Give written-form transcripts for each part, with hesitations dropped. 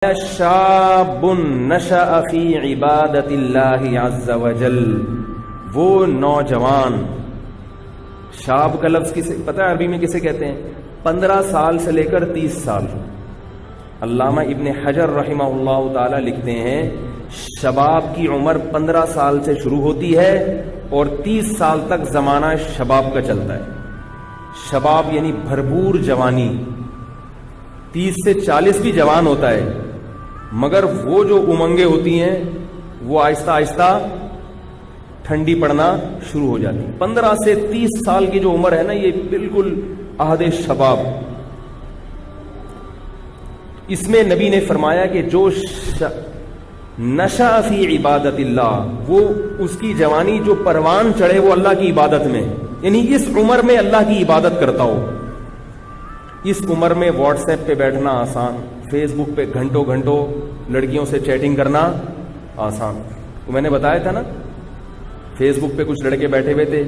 شاب نشأ فی عبادت اللہ عز وجل، وہ نوجوان، شاب کا لفظ کسے پتہ ہے عربی میں کسے کہتے ہیں؟ 15 سال سے لے کر 30 سال۔ علامہ ابن حجر رحمہ اللہ تعالی لکھتے ہیں شباب کی عمر 15 سال سے شروع ہوتی ہے اور 30 سال تک زمانہ شباب کا چلتا ہے۔ شباب یعنی بھرپور جوانی، 30 سے 40 بھی جوان ہوتا ہے، مگر وہ جو امنگیں ہوتی ہیں وہ آہستہ آہستہ ٹھنڈی پڑنا شروع ہو جاتی ہے۔ 15 سے 30 سال کی جو عمر ہے نا، یہ بالکل عہد شباب۔ اس میں نبی نے فرمایا کہ جو نشأ فی عبادت اللہ، وہ اس کی جوانی جو پروان چڑھے وہ اللہ کی عبادت میں، یعنی اس عمر میں اللہ کی عبادت کرتا ہو۔ اس عمر میں واٹس ایپ پہ بیٹھنا آسان، فیس بک پہ گھنٹوں گھنٹوں لڑکیوں سے چیٹنگ کرنا آسان۔ تو میں نے بتایا تھا نا، فیس بک پہ کچھ لڑکے بیٹھے ہوئے تھے،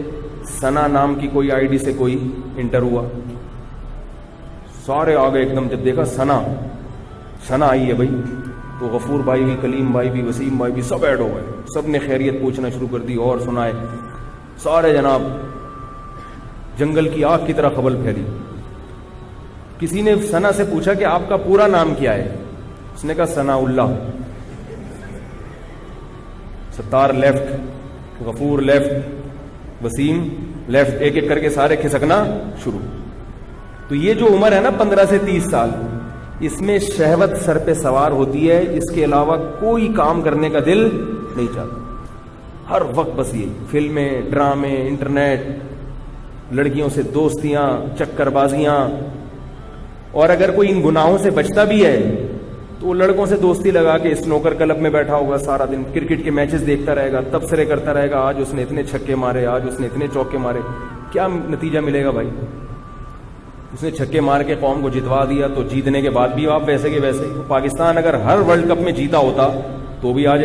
ثنا نام کی کوئی آئی ڈی سے کوئی انٹر ہوا، سارے آگے ایک دم، جب دیکھا ثنا آئی ہے بھائی، تو غفور بھائی بھی، کلیم بھائی بھی، وسیم بھائی بھی، سب ایڈ ہو گئے، سب نے خیریت پوچھنا شروع کر دی اور سنائے، سارے جناب جنگل کی آگ کی طرح خبر پھیلی۔ کسی نے ثنا سے پوچھا کہ آپ کا پورا نام کیا ہے؟ اس نے کہا ثنا اللہ۔ ستار لیفٹ، غفور لیفٹ، وسیم لیفٹ، ایک ایک کر کے سارے کھسکنا شروع۔ تو یہ جو عمر ہے نا 15 سے 30 سال، اس میں شہوت سر پہ سوار ہوتی ہے، اس کے علاوہ کوئی کام کرنے کا دل نہیں چاہتا، ہر وقت بس یہ فلمیں، ڈرامے، انٹرنیٹ، لڑکیوں سے دوستیاں، چکر بازیاں۔ اور اگر کوئی ان گناہوں سے بچتا بھی ہے تو وہ لڑکوں سے دوستی لگا کے اسنوکر کلب میں بیٹھا ہوگا، سارا دن کرکٹ کے میچز دیکھتا رہے گا، تبصرے کرتا رہے گا، آج اس نے اتنے چھکے مارے، آج اس نے اتنے چوکے مارے۔ کیا نتیجہ ملے گا بھائی؟ اس نے چھکے مار کے قوم کو جتوا دیا، تو جیتنے کے بعد بھی آپ ویسے کے ویسے ہی۔ پاکستان اگر ہر ورلڈ کپ میں جیتا ہوتا تو بھی آج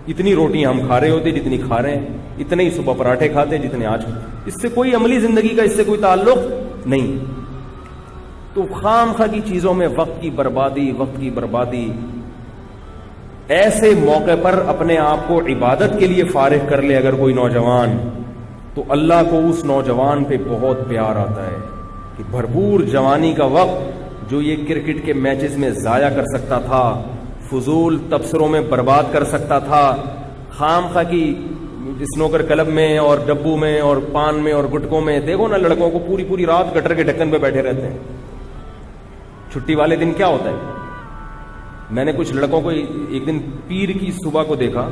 اتنی روٹیاں ہم کھا رہے ہوتے جتنی کھا رہے ہیں، اتنے ہی صبح پراٹھے کھاتے جتنے آج۔ اس سے کوئی عملی زندگی کا اس سے کوئی تعلق نہیں۔ تو خام خواہ کی چیزوں میں وقت کی بربادی، ایسے موقع پر اپنے آپ کو عبادت کے لیے فارغ کر لے اگر کوئی نوجوان، تو اللہ کو اس نوجوان پہ بہت پیار آتا ہے کہ بھرپور جوانی کا وقت جو یہ کرکٹ کے میچز میں ضائع کر سکتا تھا، فضول تبصروں میں برباد کر سکتا تھا، خام خواہ کی اسنوکر کلب میں اور ڈبو میں اور پان میں اور گٹکوں میں، دیکھو نا لڑکوں کو پوری رات گٹر کے ڈھکن پہ بیٹھے رہتے ہیں۔ چھٹی والے دن کیا ہوتا ہے؟ میں نے کچھ لڑکوں کو ایک دن پیر کی صبح کو دیکھا،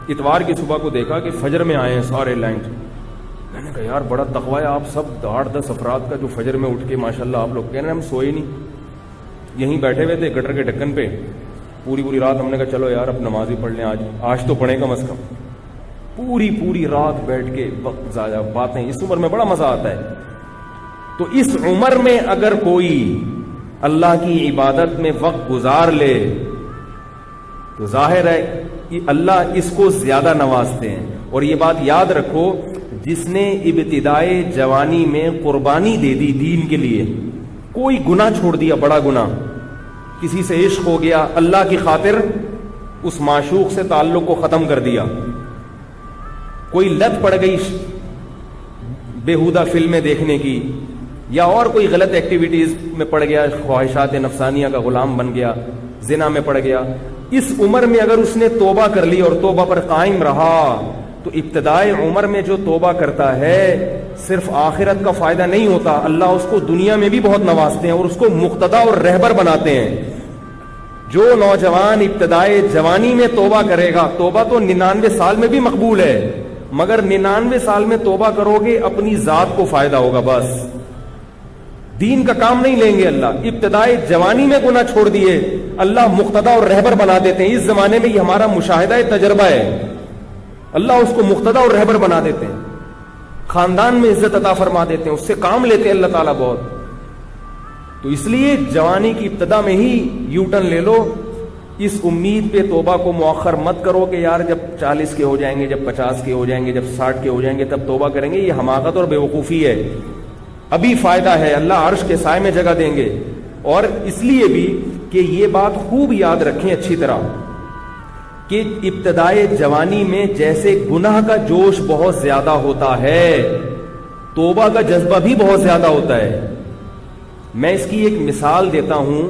اتوار کی صبح کو دیکھا کہ فجر میں آئے ہیں سارے لائن۔ میں نے کہا یار بڑا تقوی ہے آپ سب 8-10 افراد کا جو فجر میں اٹھ کے ماشاءاللہ آپ لوگ کہہ رہے ہیں ہم سوئے نہیں، یہیں بیٹھے ہوئے تھے گٹر کے ڈھکن پہ پوری رات۔ ہم نے کہا چلو یار اب نماز ہی پڑھ لیں، آج تو پڑھیں کم از کم۔ پوری رات بیٹھ کے وقت ضائع، باتیں، اس عمر میں بڑا مزہ آتا ہے۔ تو اس عمر میں اگر کوئی اللہ کی عبادت میں وقت گزار لے تو ظاہر ہے کہ اللہ اس کو زیادہ نوازتے ہیں۔ اور یہ بات یاد رکھو، جس نے ابتدائے جوانی میں قربانی دے دی دین کے لیے، کوئی گناہ چھوڑ دیا، بڑا گناہ، کسی سے عشق ہو گیا، اللہ کی خاطر اس معشوق سے تعلق کو ختم کر دیا، کوئی لت پڑ گئی بےہودہ فلمیں دیکھنے کی، یا اور کوئی غلط ایکٹیویٹیز میں پڑ گیا، خواہشات نفسانیہ کا غلام بن گیا، زنا میں پڑ گیا، اس عمر میں اگر اس نے توبہ کر لی اور توبہ پر قائم رہا، تو ابتدائی عمر میں جو توبہ کرتا ہے صرف آخرت کا فائدہ نہیں ہوتا، اللہ اس کو دنیا میں بھی بہت نوازتے ہیں اور اس کو مقتدا اور رہبر بناتے ہیں۔ جو نوجوان ابتدائی جوانی میں توبہ کرے گا، توبہ تو 99 سال میں بھی مقبول ہے، مگر 99 سال میں توبہ کرو گے اپنی ذات کو فائدہ ہوگا، بس دین کا کام نہیں لیں گے اللہ۔ ابتدائی جوانی میں گناہ چھوڑ دیے، اللہ مقتدا اور رہبر بنا دیتے ہیں۔ اس زمانے میں یہ ہمارا مشاہدہ تجربہ ہے، اللہ اس کو مقتدا اور رہبر بنا دیتے ہیں، خاندان میں عزت عطا فرما دیتے ہیں، اس سے کام لیتے ہیں اللہ تعالیٰ بہت۔ تو اس لیے جوانی کی ابتدا میں ہی یو ٹرن لے لو، اس امید پہ توبہ کو مؤخر مت کرو کہ یار جب 40 کے ہو جائیں گے، جب 50 کے ہو جائیں گے، جب 60 کے ہو جائیں گے تب توبہ کریں گے۔ یہ حماقت اور بیوقوفی ہے، ابھی فائدہ ہے، اللہ عرش کے سائے میں جگہ دیں گے۔ اور اس لیے بھی کہ کہ یہ بات خوب یاد رکھیں اچھی طرح کہ ابتدائے جوانی میں جیسے گناہ کا جوش بہت زیادہ ہوتا ہے، توبہ کا جذبہ بھی بہت زیادہ ہوتا ہے۔ میں اس کی ایک مثال دیتا ہوں،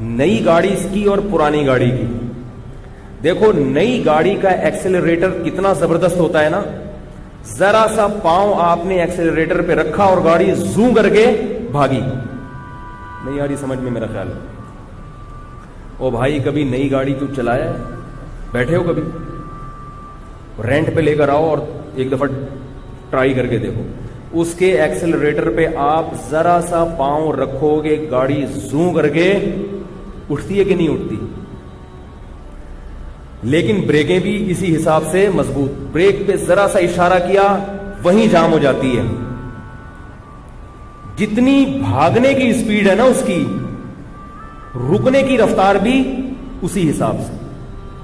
نئی گاڑی کی اور پرانی گاڑی کی۔ دیکھو نئی گاڑی کا ایکسیلریٹر کتنا زبردست ہوتا ہے نا، ذرا سا پاؤں آپ نے ایکسیلریٹر پہ رکھا اور گاڑی زوں کر کے بھاگی۔ نہیں آ رہی سمجھ میں میرا خیال ہے؟ او بھائی کبھی نئی گاڑی کیوں چلایا ہے؟ بیٹھے ہو کبھی؟ رینٹ پہ لے کر آؤ اور ایک دفعہ ٹرائی کر کے دیکھو، اس کے ایکسیلریٹر پہ آپ ذرا سا پاؤں رکھو گے گاڑی زوں کر کے اٹھتی ہے کہ نہیں اٹھتی؟ لیکن بریکیں بھی اسی حساب سے مضبوط، بریک پہ ذرا سا اشارہ کیا وہیں جام ہو جاتی ہے۔ جتنی بھاگنے کی اسپیڈ ہے نا اس کی، رکنے کی رفتار بھی اسی حساب سے۔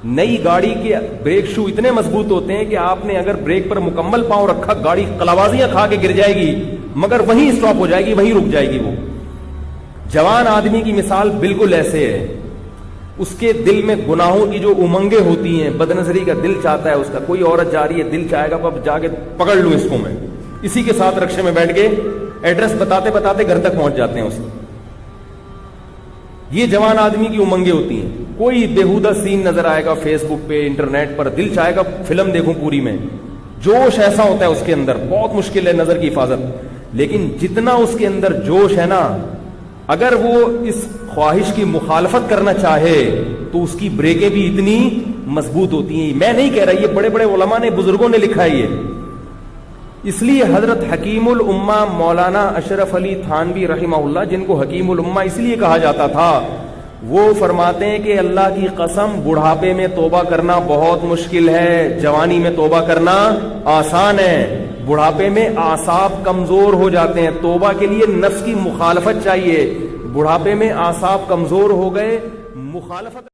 نئی گاڑی کے بریک شو اتنے مضبوط ہوتے ہیں کہ آپ نے اگر بریک پر مکمل پاؤں رکھا گاڑی کلابازیاں کھا کے گر جائے گی مگر وہیں اسٹاپ ہو جائے گی، وہیں رک جائے گی۔ وہ جوان آدمی کی مثال بالکل ایسے ہے، اس کے دل میں گناہوں کی جو امنگیں ہوتی ہیں، بدنظری کا دل چاہتا ہے اس کا، کوئی عورت جا رہی ہے دل چاہے گا اب جا کے پکڑ لوں اس کو میں، اسی کے ساتھ رکشے میں بیٹھ کے ایڈریس بتاتے بتاتے گھر تک پہنچ جاتے ہیں اس کو۔ یہ جوان آدمی کی امنگیں ہوتی ہیں۔ کوئی بےہودہ سین نظر آئے گا فیس بک پہ، انٹرنیٹ پر، دل چاہے گا فلم دیکھوں پوری میں، جوش ایسا ہوتا ہے اس کے اندر، بہت مشکل ہے نظر کی حفاظت۔ لیکن جتنا اس کے اندر جوش ہے نا، اگر وہ اس خواہش کی مخالفت کرنا چاہے تو اس کی بریکیں بھی اتنی مضبوط ہوتی ہیں۔ میں نہیں کہہ رہا، یہ بڑے بڑے علماء نے، بزرگوں نے لکھا ہے یہ۔ اس لیے حضرت حکیم الامہ مولانا اشرف علی تھانوی رحمہ اللہ، جن کو حکیم الامہ اس لیے کہا جاتا تھا، وہ فرماتے ہیں کہ اللہ کی قسم بڑھاپے میں توبہ کرنا بہت مشکل ہے، جوانی میں توبہ کرنا آسان ہے۔ بڑھاپے میں اعصاب کمزور ہو جاتے ہیں، توبہ کے لیے نفس کی مخالفت چاہیے۔ بڑھاپے میں اعصاب کمزور ہو گئے، مخالفت